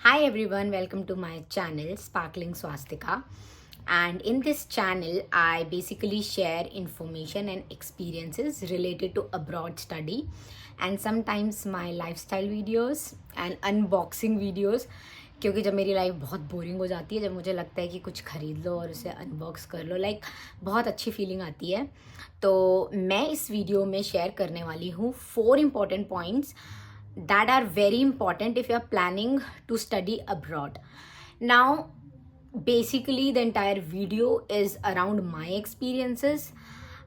Hi everyone, welcome to my channel Sparkling Swastika. And in this channel, I basically share information and experiences related to abroad study and sometimes my lifestyle videos and unboxing videos. क्योंकि जब मेरी life बहुत boring हो जाती है, जब मुझे लगता है कि कुछ ख़रीद लो और उसे अनबॉक्स कर लो, बहुत अच्छी फीलिंग आती है। तो मैं इस वीडियो में शेयर करने वाली हूँ 4 important points that are very important if you are planning to study abroad. Now, basically the entire video is around my experiences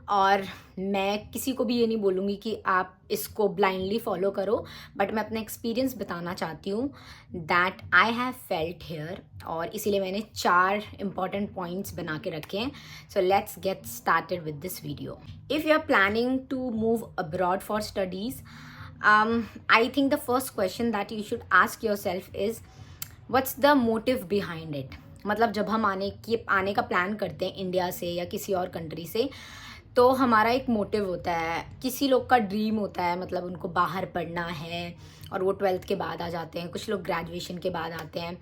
और मैं किसी को भी ये नहीं बोलूँगी कि आप इसको ब्लाइंडली फॉलो करो, बट मैं अपना एक्सपीरियंस बताना चाहती हूँ that I have felt here, और इसीलिए मैंने 4 इम्पॉर्टेंट पॉइंट्स बना के रखे हैं. So let's get started with this video. If you are planning to move abroad for studies, I think the first question that you should ask yourself is what's the motive behind it. मतलब जब हम आने का plan करते हैं India से या किसी और कंट्री से, तो हमारा एक मोटिव होता है. किसी लोग का ड्रीम होता है, मतलब उनको बाहर पढ़ना है और वो 12th के बाद आ जाते हैं. कुछ लोग ग्रेजुएशन के बाद आते हैं.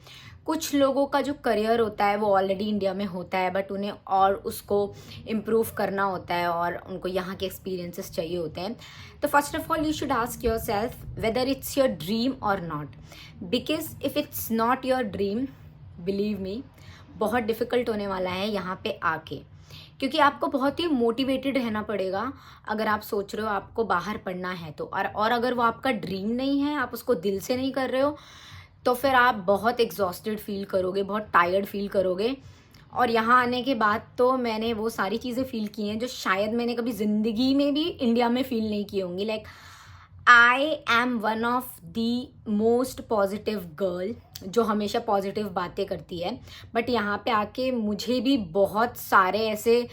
कुछ लोगों का जो करियर होता है वो ऑलरेडी इंडिया में होता है, बट उन्हें और उसको इम्प्रूव करना होता है और उनको यहाँ के एक्सपीरियंसेस चाहिए होते हैं. तो first of all you should ask yourself whether it's your dream और not. Because if it's not your dream, believe me, बहुत डिफ़िकल्ट होने वाला है यहाँ पे आके, क्योंकि आपको बहुत ही मोटिवेटेड रहना पड़ेगा. अगर आप सोच रहे हो आपको बाहर पढ़ना है तो, और अगर वो आपका ड्रीम नहीं है, आप उसको दिल से नहीं कर रहे हो, तो फिर आप बहुत एग्जॉस्टेड फील करोगे, बहुत टायर्ड फील करोगे. और यहाँ आने के बाद तो मैंने वो सारी चीज़ें फील की हैं जो शायद मैंने कभी ज़िंदगी में भी इंडिया में फील नहीं की होंगी. I am one of the most positive girl जो हमेशा पॉजिटिव बातें करती है, बट यहाँ पे आके मुझे भी बहुत सारे ऐसे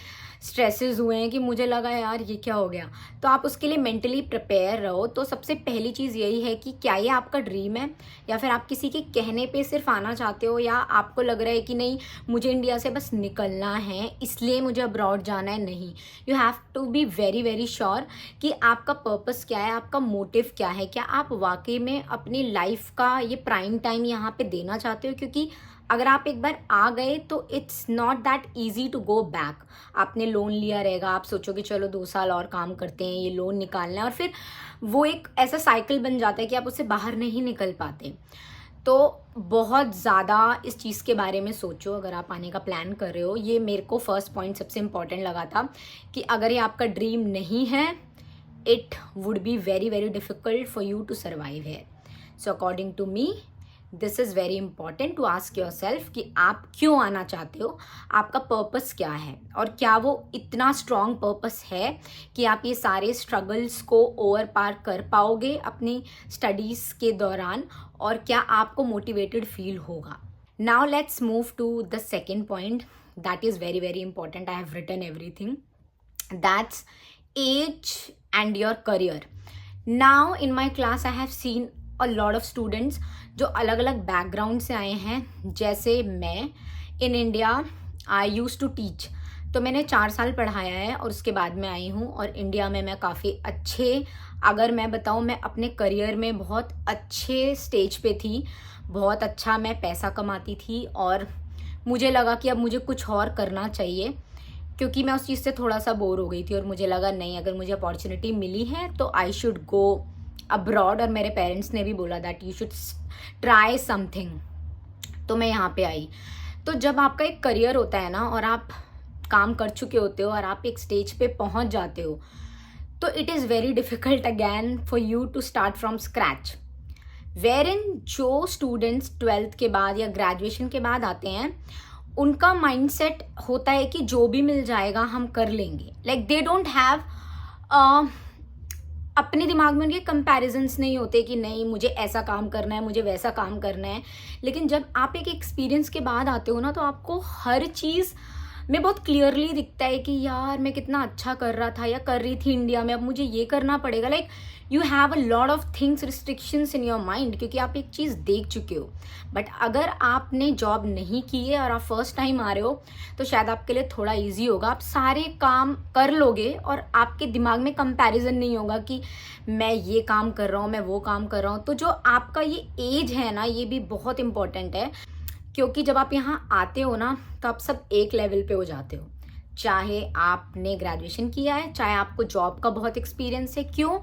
स्ट्रेसेस हुए हैं कि मुझे लगा यार ये क्या हो गया. तो आप उसके लिए मेंटली प्रिपेयर रहो. तो सबसे पहली चीज़ यही है कि क्या ये आपका ड्रीम है, या फिर आप किसी के कहने पे सिर्फ आना चाहते हो, या आपको लग रहा है कि नहीं मुझे इंडिया से बस निकलना है इसलिए मुझे अब्रॉड जाना है. नहीं, you have to be very very sure कि आपका पर्पस क्या है, आपका मोटिव क्या है. क्या आप वाकई में अपनी लाइफ का ये प्राइम टाइम यहाँ पे देना चाहते हो? क्योंकि अगर आप एक बार आ गए तो it's not that easy to go back. आपने लोन लिया रहेगा, आप सोचोगे चलो 2 साल और काम करते हैं, ये लोन निकालना है, और फिर वो एक ऐसा साइकिल बन जाता है कि आप उससे बाहर नहीं निकल पाते. तो बहुत ज़्यादा इस चीज़ के बारे में सोचो अगर आप आने का प्लान कर रहे हो. ये मेरे को फर्स्ट पॉइंट सबसे इम्पॉर्टेंट लगा था कि अगर ये आपका ड्रीम नहीं है, it would be very very difficult for you to survive here. So according to me this is very important to ask yourself कि आप क्यों आना चाहते हो, आपका पर्पस क्या है, और क्या वो इतना स्ट्रॉन्ग पर्पस है कि आप ये सारे स्ट्रगल्स को ओवर पार कर पाओगे अपनी स्टडीज़ के दौरान, और क्या आपको मोटिवेटेड फील होगा. Now let's move to the second point that is very very important. I have written everything. That's age and your career. Now in my class I have seen a lot of students जो अलग अलग background से आए हैं. जैसे मैं in India I use to teach, तो मैंने 4 साल पढ़ाया है और उसके बाद मैं आई हूँ. और इंडिया में मैं काफ़ी अच्छे, अगर मैं बताऊँ, मैं अपने करियर में बहुत अच्छे स्टेज पे थी. बहुत अच्छा मैं पैसा कमाती थी और मुझे लगा कि अब मुझे कुछ और करना चाहिए, क्योंकि मैं उस चीज़ से थोड़ा सा बोर हो गई थी. और मुझे लगा नहीं, अगर मुझे अपॉर्चुनिटी मिली है तो आई शुड गो अब्रॉड. और मेरे पेरेंट्स ने भी बोला that you should try something. तो मैं यहाँ पे आई. तो जब आपका एक करियर होता है ना, और आप काम कर चुके होते हो और आप एक स्टेज पे पहुँच जाते हो, तो it is very difficult again for you to start from scratch. Wherein जो स्टूडेंट्स 12th के बाद या ग्रेजुएशन के बाद आते हैं, उनका माइंडसेट होता है कि जो भी मिल जाएगा हम कर लेंगे. दे डोंट हैव, अपने दिमाग में उनके कंपैरिजन्स नहीं होते कि नहीं मुझे ऐसा काम करना है, मुझे वैसा काम करना है. लेकिन जब आप एक एक्सपीरियंस के बाद आते हो ना, तो आपको हर चीज़ मैं बहुत क्लियरली दिखता है कि यार मैं कितना अच्छा कर रहा था या कर रही थी इंडिया में, अब मुझे ये करना पड़ेगा। Like you have a lot of things restrictions in your mind, क्योंकि आप एक चीज़ देख चुके हो। बट अगर आपने जॉब नहीं की है और आप फर्स्ट टाइम आ रहे हो तो शायद आपके लिए थोड़ा ईजी होगा, आप सारे काम कर लोगे और आपके दिमाग में कंपैरिजन नहीं होगा कि मैं ये काम कर रहा हूँ, मैं वो काम कर रहा हूँ। तो जो आपका ये एज है ना, ये भी बहुत इंपॉर्टेंट है, क्योंकि जब आप यहाँ आते हो ना तो आप सब एक लेवल पे हो जाते हो, चाहे आपने ग्रेजुएशन किया है, चाहे आपको जॉब का बहुत एक्सपीरियंस है। क्यों?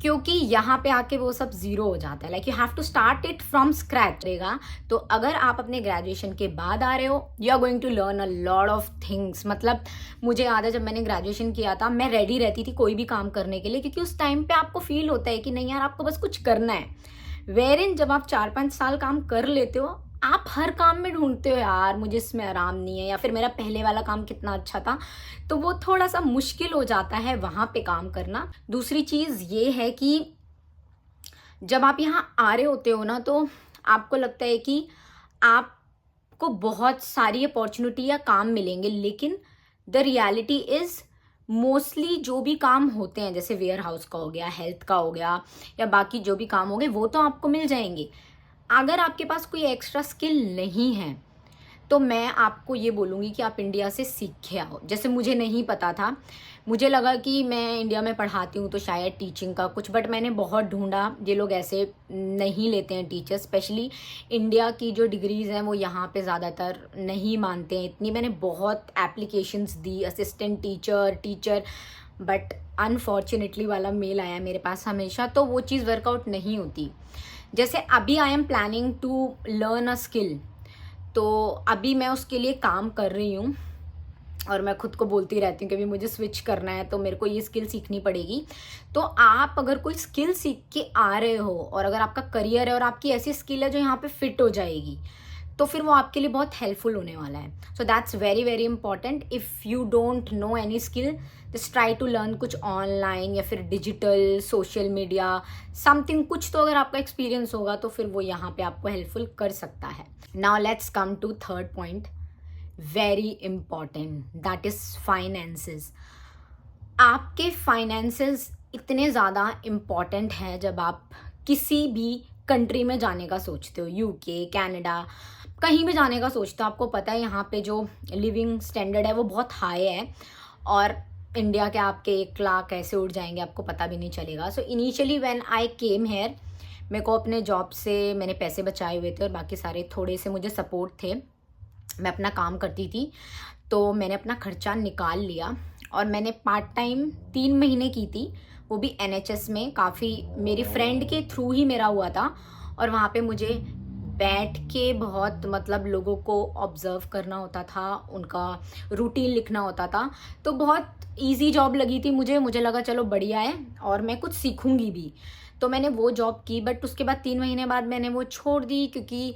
क्योंकि यहाँ पे आके वो सब जीरो हो जाता है। Like you have to start it from scratch रहेगा। तो अगर आप अपने ग्रेजुएशन के बाद आ रहे हो, you are going to learn a lot of things. मतलब मुझे याद है जब मैंने ग्रेजुएशन किया था, मैं रेडी रहती थी कोई भी काम करने के लिए, क्योंकि उस टाइम पे आपको फील होता है कि नहीं यार आपको बस कुछ करना है। वेर इन जब आप 4-5 साल काम कर लेते हो, आप हर काम में ढूंढते हो यार मुझे इसमें आराम नहीं है, या फिर मेरा पहले वाला काम कितना अच्छा था। तो वो थोड़ा सा मुश्किल हो जाता है वहाँ पे काम करना। दूसरी चीज़ ये है कि जब आप यहाँ आ रहे होते हो ना, तो आपको लगता है कि आपको बहुत सारी अपॉर्चुनिटी या काम मिलेंगे, लेकिन द रियलिटी इज़ मोस्टली जो भी काम होते हैं, जैसे वेयर हाउस का हो गया, हेल्थ का हो गया, या बाकी जो भी काम हो गए, वो तो आपको मिल जाएंगे। अगर आपके पास कोई एक्स्ट्रा स्किल नहीं है तो मैं आपको ये बोलूँगी कि आप इंडिया से सीख के आओ। जैसे मुझे नहीं पता था, मुझे लगा कि मैं इंडिया में पढ़ाती हूँ तो शायद टीचिंग का कुछ, बट मैंने बहुत ढूंढा, ये लोग ऐसे नहीं लेते हैं टीचर। स्पेशली इंडिया की जो डिग्रीज़ हैं वो यहाँ पे ज़्यादातर नहीं मानते हैं इतनी। मैंने बहुत applications the, assistant teacher, but unfortunately वाला मेल आया मेरे पास हमेशा, तो वो चीज़ वर्कआउट नहीं होती। जैसे अभी I am planning to learn a skill, तो अभी मैं उसके लिए काम कर रही हूँ और मैं खुद को बोलती रहती हूँ कि अभी मुझे स्विच करना है तो मेरे को ये स्किल सीखनी पड़ेगी। तो आप अगर कोई स्किल सीख के आ रहे हो और अगर आपका करियर है और आपकी ऐसी स्किल है जो यहाँ पे फिट हो जाएगी, तो फिर वो आपके लिए बहुत हेल्पफुल होने वाला है। So that's very very important. If you don't know any skill, just try to learn कुछ ऑनलाइन या फिर डिजिटल, सोशल मीडिया, समथिंग कुछ। तो अगर आपका एक्सपीरियंस होगा तो फिर वो यहाँ पे आपको हेल्पफुल कर सकता है। Now let's come to third point, very important, that is finances. आपके फाइनेंसेस इतने ज़्यादा इम्पॉर्टेंट है जब आप किसी भी कंट्री में जाने का सोचते हो, यूके, कनाडा, कहीं भी जाने का सोचते हो। आपको पता है यहाँ पे जो लिविंग स्टैंडर्ड है वो बहुत हाई है, और इंडिया के आपके 1 लाख ऐसे उड़ जाएंगे, आपको पता भी नहीं चलेगा। So initially when I came here, मेरे को अपने जॉब से मैंने पैसे बचाए हुए थे और बाकी सारे थोड़े से मुझे सपोर्ट थे, मैं अपना काम करती थी, तो मैंने अपना खर्चा निकाल लिया और मैंने पार्ट टाइम 3 महीने की थी, वो भी NHS में। काफ़ी मेरी फ्रेंड के थ्रू ही मेरा हुआ था, और वहाँ पे मुझे बैठ के बहुत मतलब लोगों को ऑब्जर्व करना होता था, उनका रूटीन लिखना होता था। तो बहुत इजी जॉब लगी थी मुझे लगा चलो बढ़िया है और मैं कुछ सीखूंगी भी, तो मैंने वो जॉब की। बट उसके बाद 3 महीने बाद मैंने वो छोड़ दी, क्योंकि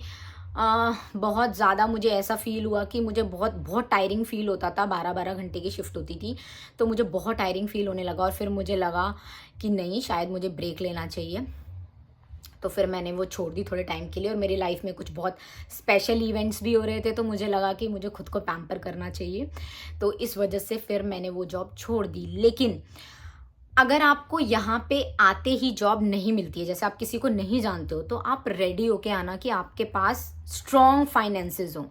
बहुत ज़्यादा मुझे ऐसा फील हुआ कि मुझे बहुत बहुत टायरिंग फील होता था। 12-12 घंटे की शिफ्ट होती थी, तो मुझे बहुत टायरिंग फील होने लगा, और फिर मुझे लगा कि नहीं, शायद मुझे ब्रेक लेना चाहिए। तो फिर मैंने वो छोड़ दी थोड़े टाइम के लिए, और मेरी लाइफ में कुछ बहुत स्पेशल इवेंट्स भी हो रहे थे, तो मुझे लगा कि मुझे खुद को पैम्पर करना चाहिए, तो इस वजह से फिर मैंने वो जॉब छोड़ दी। लेकिन अगर आपको यहाँ पे आते ही जॉब नहीं मिलती है, जैसे आप किसी को नहीं जानते हो, तो आप रेडी होके आना कि आपके पास स्ट्रॉन्ग फाइनेंसेस हो।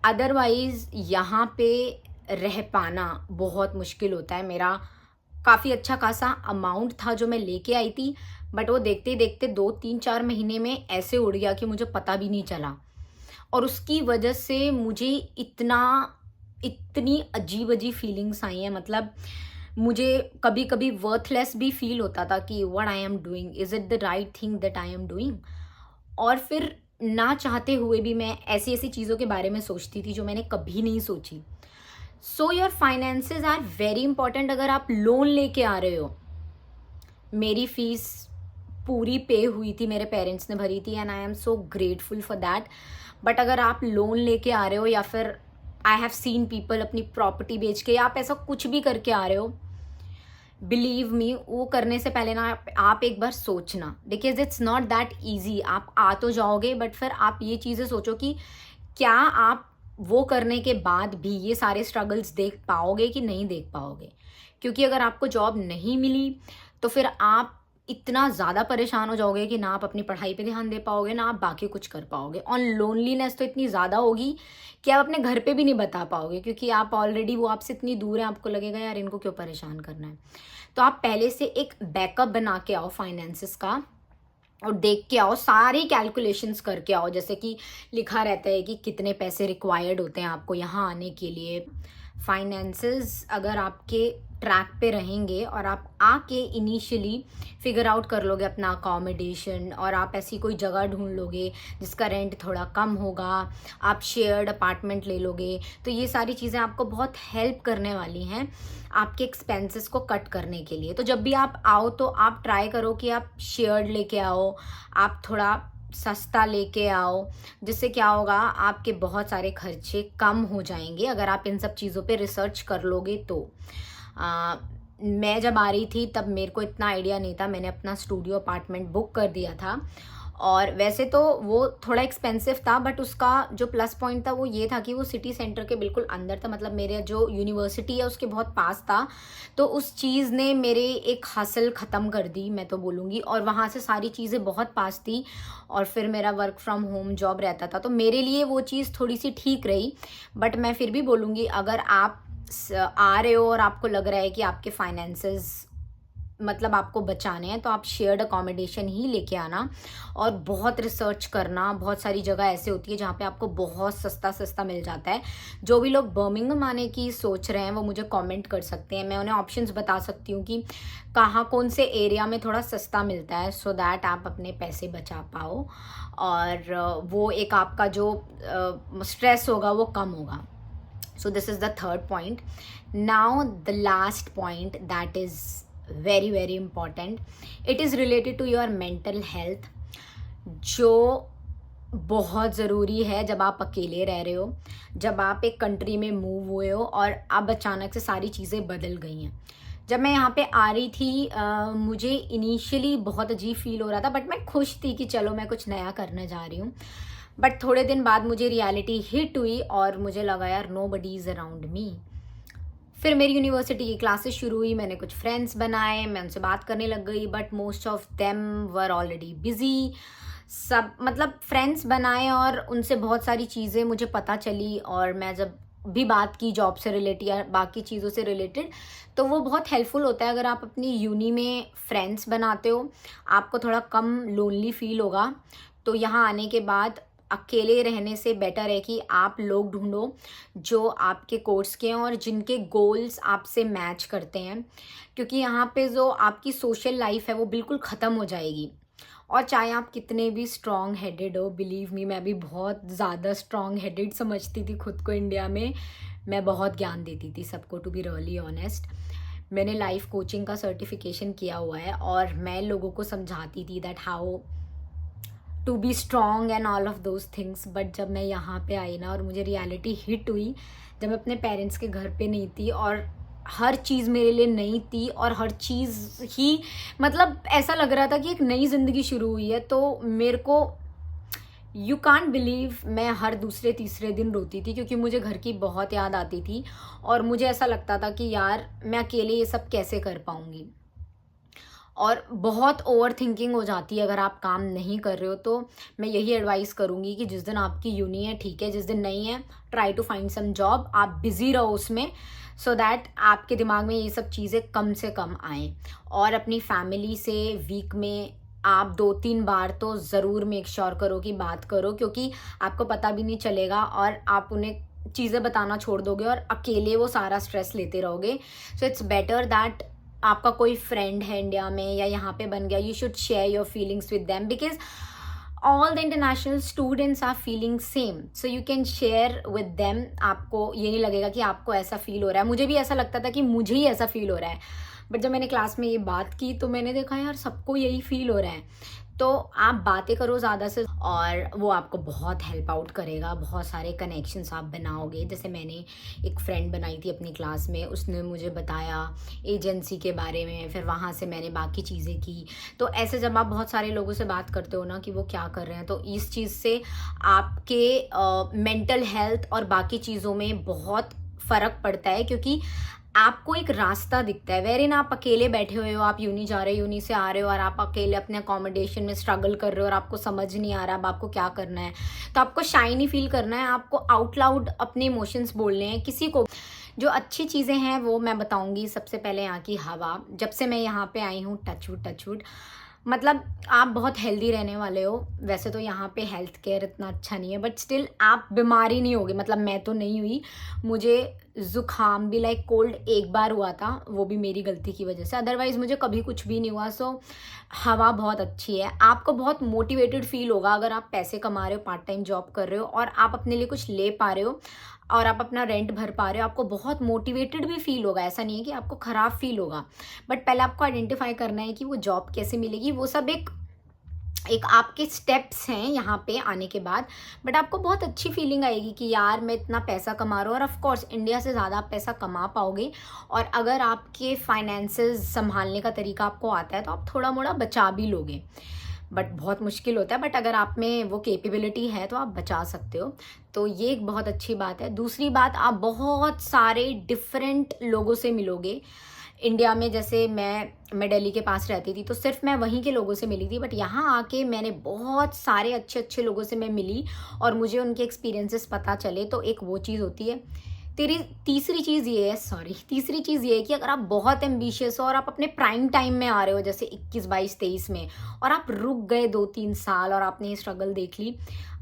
अदरवाइज यहाँ पे रह पाना बहुत मुश्किल होता है। मेरा काफ़ी अच्छा खासा अमाउंट था जो मैं लेके आई थी, बट वो देखते देखते 2-3-4 महीने में ऐसे उड़ गया कि मुझे पता भी नहीं चला, और उसकी वजह से मुझे इतनी अजीब अजीब फीलिंग्स आई हैं। मतलब मुझे कभी कभी वर्थलेस भी फील होता था कि what I am doing, is it the right thing that I am doing. और फिर ना चाहते हुए भी मैं ऐसी ऐसी चीज़ों के बारे में सोचती थी जो मैंने कभी नहीं सोची। So your finances are very important. अगर आप लोन लेके आ रहे हो, मेरी फीस पूरी पे हुई थी, मेरे पेरेंट्स ने भरी थी, and I am so grateful for that. But अगर आप लोन लेके आ रहे हो, या फिर आई हैव सीन पीपल अपनी प्रॉपर्टी बेच के, या आप ऐसा कुछ भी करके आ रहे हो, बिलीव मी, वो करने से पहले ना आप एक बार सोचना, because it's not that easy. आप आ तो जाओगे, बट फिर आप ये चीज़ें सोचो कि क्या आप वो करने के बाद भी ये सारे स्ट्रगल्स देख पाओगे कि नहीं देख पाओगे? क्योंकि अगर आपको जॉब नहीं मिली तो फिर आप इतना ज़्यादा परेशान हो जाओगे कि ना आप अपनी पढ़ाई पे ध्यान दे पाओगे, ना आप बाकी कुछ कर पाओगे, और लोनलीनेस तो इतनी ज़्यादा होगी कि आप अपने घर पे भी नहीं बता पाओगे, क्योंकि आप ऑलरेडी, वो आपसे इतनी दूर है, आपको लगेगा यार इनको क्यों परेशान करना है। तो आप पहले से एक बैकअप बना के आओ फाइनेंसेस का, और देख के आओ, सारी कैलकुलेशंस करके आओ, जैसे कि लिखा रहता है कि कितने पैसे रिक्वायर्ड होते हैं आपको यहाँ आने के लिए। फाइनेंसेस अगर आपके ट्रैक पे रहेंगे और आप आके इनिशियली फिगर आउट कर लोगे अपना अकोमोडेशन, और आप ऐसी कोई जगह ढूंढ लोगे जिसका रेंट थोड़ा कम होगा, आप शेयर्ड अपार्टमेंट ले लोगे, तो ये सारी चीज़ें आपको बहुत हेल्प करने वाली हैं आपके एक्सपेंसेस को कट करने के लिए। तो जब भी आप आओ तो आप ट्राई करो कि आप शेयर्ड लेके आओ, आप थोड़ा सस्ता लेके आओ, जिससे क्या होगा, आपके बहुत सारे खर्चे कम हो जाएंगे अगर आप इन सब चीज़ों पे रिसर्च कर लोगे तो। मैं जब आ रही थी तब मेरे को इतना आइडिया नहीं था, मैंने अपना स्टूडियो अपार्टमेंट बुक कर दिया था, और वैसे तो वो थोड़ा एक्सपेंसिव था, बट उसका जो प्लस पॉइंट था वो ये था कि वो सिटी सेंटर के बिल्कुल अंदर था, मतलब मेरे जो यूनिवर्सिटी है उसके बहुत पास था। तो उस चीज़ ने मेरे एक हासिल ख़त्म कर दी, मैं तो बोलूँगी, और वहाँ से सारी चीज़ें बहुत पास थी, और फिर मेरा वर्क फ्रॉम होम जॉब रहता था, तो मेरे लिए वो चीज़ थोड़ी सी ठीक रही। बट मैं फिर भी बोलूँगी, अगर आप आ रहे हो और आपको लग रहा है कि आपके फाइनेंसेस मतलब आपको बचाने हैं, तो आप शेयर्ड अकोमोडेशन ही लेके आना, और बहुत रिसर्च करना। बहुत सारी जगह ऐसे होती है जहाँ पे आपको बहुत सस्ता सस्ता मिल जाता है। जो भी लोग बर्मिंघम आने की सोच रहे हैं वो मुझे कमेंट कर सकते हैं, मैं उन्हें ऑप्शंस बता सकती हूँ कि कहाँ, कौन से एरिया में थोड़ा सस्ता मिलता है, सो दैट आप अपने पैसे बचा पाओ, और वो एक आपका जो स्ट्रेस होगा वो कम होगा। So this is the third point. Now the last point that is very very important. It is related to your mental health, जो बहुत ज़रूरी है जब आप अकेले रह रहे हो, जब आप एक कंट्री में मूव हुए हो और अब अचानक से सारी चीज़ें बदल गई हैं। जब मैं यहाँ पे आ रही थी मुझे इनिशियली बहुत अजीब फील हो रहा था, बट मैं खुश थी कि चलो मैं कुछ नया करने जा रही हूँ। बट थोड़े दिन बाद मुझे रियलिटी हिट हुई और मुझे लगा यार नोबडी इज़ अराउंड मी। फिर मेरी यूनिवर्सिटी की क्लासेस शुरू हुई, मैंने कुछ फ्रेंड्स बनाए, मैं उनसे बात करने लग गई, but most of them were already busy. सब मतलब फ्रेंड्स बनाए और उनसे बहुत सारी चीज़ें मुझे पता चली, और मैं जब भी बात की जॉब से रिलेटेड या बाकी चीज़ों से रिलेटेड, तो वो बहुत हेल्पफुल होता है। अगर आप अपनी यूनी में फ्रेंड्स बनाते हो, आपको थोड़ा कम लोनली फील होगा। तो यहाँ आने के बाद अकेले रहने से बेटर है कि आप लोग ढूंढो जो आपके कोर्स के हैं और जिनके गोल्स आपसे मैच करते हैं, क्योंकि यहाँ पे जो आपकी सोशल लाइफ है वो बिल्कुल ख़त्म हो जाएगी। और चाहे आप कितने भी स्ट्रॉन्ग हेडेड हो, बिलीव मी, मैं भी बहुत ज़्यादा स्ट्रॉन्ग हेडेड समझती थी खुद को इंडिया में। मैं बहुत ज्ञान देती थी सबको, टू बी रियली ऑनेस्ट। मैंने लाइफ कोचिंग का सर्टिफिकेशन किया हुआ है, और मैं लोगों को समझाती थी that how to be strong and all of those things. But जब मैं यहाँ पे आई ना और मुझे रियलिटी हिट हुई, जब मैं अपने पेरेंट्स के घर पे नहीं थी और हर चीज़ मेरे लिए नई थी, और हर चीज़ ही मतलब ऐसा लग रहा था कि एक नई ज़िंदगी शुरू हुई है, तो मेरे को यू कांट बिलीव मैं हर दूसरे तीसरे दिन रोती थी, क्योंकि मुझे घर की बहुत याद आती थी, और मुझे ऐसा लगता था कि यार मैं अकेले ये सब कैसे कर पाऊँगी। और बहुत ओवर थिंकिंग हो जाती है अगर आप काम नहीं कर रहे हो। तो मैं यही एडवाइस करूँगी कि जिस दिन आपकी यूनी है ठीक है, जिस दिन नहीं है try to find some job, आप बिज़ी रहो उसमें, सो दैट आपके दिमाग में ये सब चीज़ें कम से कम आएँ। और अपनी फैमिली से वीक में आप 2-3 बार तो ज़रूर मेक श्योर करो कि बात करो, क्योंकि आपको पता भी नहीं चलेगा और आप उन्हें चीज़ें बताना छोड़ दोगे और अकेले वो सारा स्ट्रेस लेते रहोगे। सो इट्स बेटर दैट आपका कोई फ्रेंड है इंडिया में या यहाँ पे बन गया, you should share your feelings with them, because all the international students are feeling same, so you can share with them. आपको ये नहीं लगेगा कि आपको ऐसा फील हो रहा है। मुझे भी ऐसा लगता था कि मुझे ही ऐसा फील हो रहा है, बट जब मैंने क्लास में ये बात की तो मैंने देखा यार सबको यही फील हो रहा है। तो आप बातें करो ज़्यादा से, और वो आपको बहुत हेल्प आउट करेगा, बहुत सारे कनेक्शंस आप बनाओगे। जैसे मैंने एक फ्रेंड बनाई थी अपनी क्लास में, उसने मुझे बताया एजेंसी के बारे में, फिर वहाँ से मैंने बाकी चीज़ें की। तो ऐसे जब आप बहुत सारे लोगों से बात करते हो ना कि वो क्या कर रहे हैं, तो इस चीज़ से आपके मेंटल हेल्थ और बाकी चीज़ों में बहुत फ़र्क पड़ता है, क्योंकि आपको एक रास्ता दिखता है। वेरिन आप अकेले बैठे हुए हो, आप यूनी जा रहे हो, यूनी से आ रहे हो, और आप अकेले अपने अकोमोडेशन में स्ट्रगल कर रहे हो और आपको समझ नहीं आ रहा अब आपको क्या करना है। तो आपको शाइनी फील करना है, आपको आउट लाउड अपने इमोशंस बोलने हैं किसी को। जो अच्छी चीज़ें हैं वो मैं बताऊंगी। सबसे पहले यहाँ की हवा, जब से मैं यहाँ पे आई हूँ, टचवुड, मतलब आप बहुत हेल्दी रहने वाले हो। वैसे तो यहाँ पे हेल्थ केयर इतना अच्छा नहीं है, बट स्टिल आप बीमार ही नहीं होगे। मतलब मैं तो नहीं हुई, मुझे ज़ुकाम भी लाइक कोल्ड एक बार हुआ था, वो भी मेरी गलती की वजह से, अदरवाइज़ मुझे कभी कुछ भी नहीं हुआ। सो हवा बहुत अच्छी है, आपको बहुत मोटिवेटेड फील होगा अगर आप पैसे कमा रहे हो, पार्ट टाइम जॉब कर रहे हो और आप अपने लिए कुछ ले पा रहे हो और आप अपना रेंट भर पा रहे हो, आपको बहुत मोटिवेटेड भी फील होगा। ऐसा नहीं है कि आपको ख़राब फील होगा, बट पहले आपको आइडेंटिफाई करना है कि वो जॉब कैसे मिलेगी। वो सब एक एक आपके स्टेप्स हैं यहाँ पे आने के बाद, बट आपको बहुत अच्छी फीलिंग आएगी कि यार मैं इतना पैसा कमा रहा हूँ। और ऑफ कोर्स इंडिया से ज़्यादा आप पैसा कमा पाओगे, और अगर आपके फाइनेंसेस संभालने का तरीका आपको आता है तो आप थोड़ा मोड़ा बचा भी लोगे, बट बहुत मुश्किल होता है। बट अगर आप में वो कैपेबिलिटी है तो आप बचा सकते हो। तो ये एक बहुत अच्छी बात है। दूसरी बात, आप बहुत सारे डिफरेंट लोगों से मिलोगे। इंडिया में जैसे मैं दिल्ली के पास रहती थी, तो सिर्फ मैं वहीं के लोगों से मिली थी, बट यहाँ आके मैंने बहुत सारे अच्छे अच्छे लोगों से मैं मिली और मुझे उनके एक्सपीरियंसेस पता चले। तो एक वो चीज़ होती है। तीसरी चीज़ ये है कि अगर आप बहुत एम्बिशियस हो और आप अपने प्राइम टाइम में आ रहे हो, जैसे 21, 22, 23 में, और आप रुक गए 2-3 साल और आपने ये स्ट्रगल देख ली,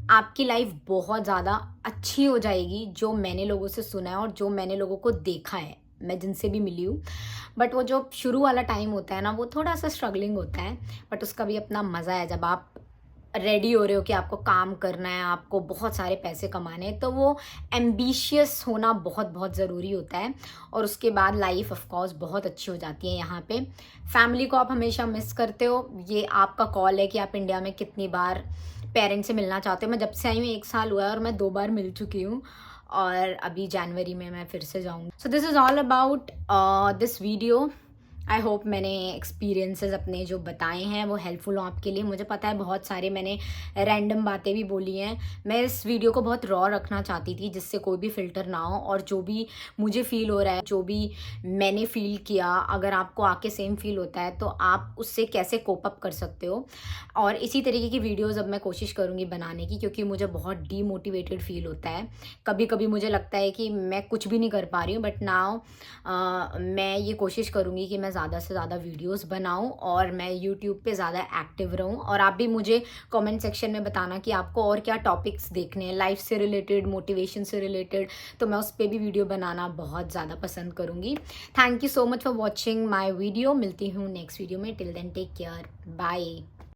आपकी लाइफ बहुत ज़्यादा अच्छी हो जाएगी। जो मैंने लोगों से सुना है और जो मैंने लोगों को देखा है, मैं जिनसे भी मिली हूँ, बट वो जो शुरू वाला टाइम होता है ना, वो थोड़ा सा स्ट्रगलिंग होता है, बट उसका भी अपना मज़ा है। जब आप रेडी हो रहे हो कि आपको काम करना है, आपको बहुत सारे पैसे कमाने हैं, तो वो एम्बिशियस होना बहुत बहुत ज़रूरी होता है। और उसके बाद लाइफ ऑफ कोर्स बहुत अच्छी हो जाती है। यहाँ पे फैमिली को आप हमेशा मिस करते हो, ये आपका कॉल है कि आप इंडिया में कितनी बार पेरेंट्स से मिलना चाहते हो। मैं जब से आई हूँ 1 साल हुआ है और मैं 2 बार मिल चुकी हूँ, और अभी जनवरी में मैं फिर से जाऊँगी। So this is all about this video. I hope मैंने एक्सपीरियंसेस अपने जो बताए हैं वो हेल्पफुल हो आपके लिए। मुझे पता है बहुत सारे मैंने रैंडम बातें भी बोली हैं। मैं इस वीडियो को बहुत रॉ रखना चाहती थी, जिससे कोई भी फ़िल्टर ना हो, और जो भी मुझे फ़ील हो रहा है, जो भी मैंने फ़ील किया, अगर आपको आके सेम फ़ील होता है तो आप उससे कैसे कोप अप कर सकते हो। और इसी तरीके की वीडियोज़ अब मैं कोशिश करूँगी बनाने की, क्योंकि मुझे बहुत डीमोटिवेटेड फ़ील होता है। कभी कभी मुझे लगता है कि मैं कुछ भी नहीं कर पा रही हूँ, बट नाउ मैं ये कोशिश करूँगी कि मैं ज़्यादा से ज़्यादा वीडियोस बनाऊँ और मैं यूट्यूब पे ज़्यादा एक्टिव रहूँ। और आप भी मुझे कमेंट सेक्शन में बताना कि आपको और क्या टॉपिक्स देखने हैं, लाइफ से रिलेटेड, मोटिवेशन से रिलेटेड, तो मैं उस पर भी वीडियो बनाना बहुत ज़्यादा पसंद करूँगी। Thank you so much for watching my video. मिलती हूँ नेक्स्ट वीडियो में। Till then take care, bye.